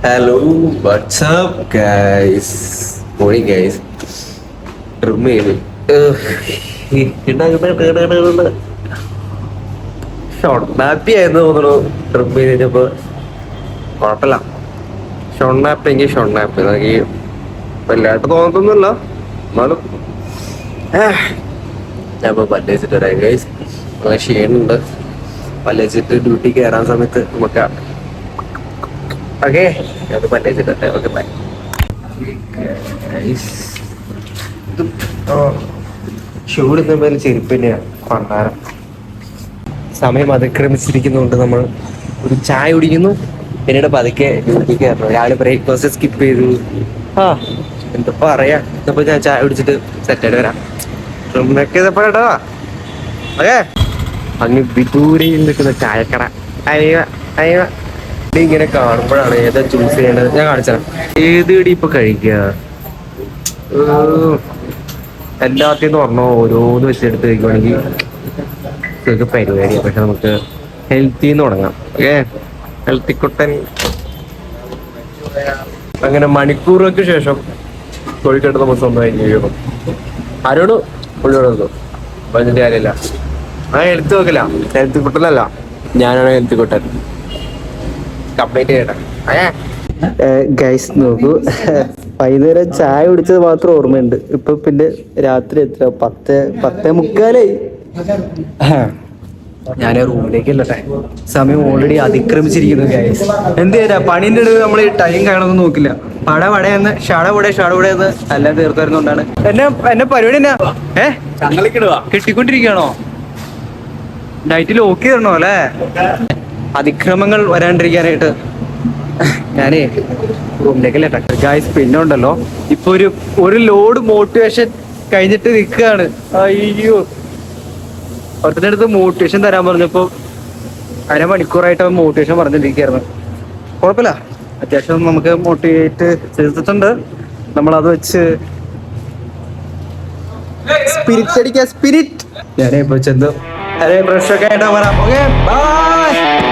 Hello, what's up, guys? Morning, guys. Remain. Short nappy ആയിരുന്നു തോന്നുന്നു. Trip കഴിഞ്ഞപ്പോ കുഴപ്പമില്ല. ഷോർട്ട് നാപ്പ് എങ്കിൽ ഷോർട്ട് നാപ്പ് എനിക്ക് വല്ലാട്ട് തോന്നത്തൊന്നുമില്ല. എന്നാലും ഞാൻ ഇപ്പൊ പല്ലേച്ചിട്ട് വരാം ഗൈസ്. ക്ഷീണുണ്ട്. പല്ലേച്ചിട്ട് ഡ്യൂട്ടി കയറാൻ സമയത്ത് നമുക്ക് ഓക്കെ ഞാൻ പല്ലേച്ചിട്ടെ. Okay bye. ചൂടുന്ന ചെരുപ്പ് തന്നെയാണ് പണ്ടാരം. സമയം അതിക്രമിച്ചിരിക്കുന്നതുകൊണ്ട് നമ്മൾ ഒരു ചായ കുടിക്കുന്നു, പിന്നീട് പതുക്കെ ഡ്യൂട്ടി കയറണം. രാവിലെ ബ്രേക്ക്ഫാസ്റ്റ് സ്കിപ്പ് ചെയ്തു. എന്താ പറയാ, ഇന്നിപ്പോ ഞാൻ ചായ കുടിച്ചിട്ട് സെറ്റായിട്ട് വരാം. റൂമിലൊക്കെ ഇതപ്പോഴാ ഓക്കെ. അങ്ങ് വിദൂരയിൽ നിൽക്കുന്ന ചായക്കട അയ്യ അയ്യ ഇങ്ങനെ കാണുമ്പോഴാണ് ഏതാ ചൂസ് ചെയ്യേണ്ടത്. ഞാൻ കാണിച്ചാൽ ഏത് കടി ഇപ്പൊ കഴിക്കുക. എല്ലാത്തിന്ന് പറഞ്ഞോ ഓരോന്ന് വെച്ചെടുത്ത് കഴിക്കുവാണെങ്കിൽ ഇതൊക്കെ പരിപാടിയാണ്. പക്ഷെ നമുക്ക് ഹെൽത്തിന്ന് തുടങ്ങാം. ഓക്കെ, ഹെൽത്തി കുട്ടൻ. അങ്ങനെ മണിക്കൂറുകൾക്ക് ശേഷം കോഴിക്കോട്ട് നമ്മൾ സ്വന്തമായി കഴിയണം. ആരോട് പുള്ളിയോടോ പറഞ്ഞിട്ട് കാര്യമില്ല. ഹെൽത്ത് വെക്കില്ല, ഹെൽത്തി കുട്ടനല്ല, ഞാനാണ് ഹെൽത്തി കുട്ടൻ. കംപ്ലീറ്റ് ചെയ്യട്ടെ. ഗൈസ് നോക്കൂ, വൈകുന്നേരം ചായ കുടിച്ചത് മാത്രം ഓർമ്മയുണ്ട്. ഇപ്പൊ പിന്നെ രാത്രി എത്ര 10:30 ഞാൻ റൂമിലേക്കല്ലേ. സമയം ഓൾറെഡി അതിക്രമിച്ചിരിക്കുന്നു ഗൈസ്. എന്ത് ചെയ്യാ, പണിന്റെ ഇടയിൽ നമ്മൾ ടൈം കാണുന്നത് നോക്കില്ല. പടപടയെന്ന് ഷടപടയെന്ന് എല്ലാം തീർത്തായിരുന്നോണ്ടാണ് എന്നെ പരിപാടി എന്നാ കെട്ടിക്കൊണ്ടിരിക്കുകയാണോ? ഡയറ്റിൽ ഓക്കെ തരണോ അല്ലേ? അതിക്രമങ്ങൾ വരാണ്ടിരിക്കാനായിട്ട് ഞാനേ റൂമിലേക്കല്ലേ ഗൈസ്. പിന്നെ ഉണ്ടല്ലോ, ഇപ്പൊ ഒരു ലോഡ് മോട്ടിവേഷൻ കഴിഞ്ഞിട്ട് നിൽക്കുകയാണ്. അയ്യോ, ഒരുത്തിന്റെ അടുത്ത് മോട്ടിവേഷൻ തരാൻ പറഞ്ഞപ്പോ അരമണിക്കൂറായിട്ട് മോട്ടിവേഷൻ പറഞ്ഞിരിക്കുകയായിരുന്നു. കുഴപ്പമില്ല, അത്യാവശ്യം നമുക്ക് മോട്ടിവേറ്റ് ചെയ്തിട്ടുണ്ട്. നമ്മളത് വെച്ച് സ്പിരിറ്റ് അടിക്കാം, സ്പിരിറ്റ്. ഞാനേ ഇപ്പൊ ചെന്ന് ബ്രഷ് ഒക്കെ ആയിട്ട് വരാം. Okay bye.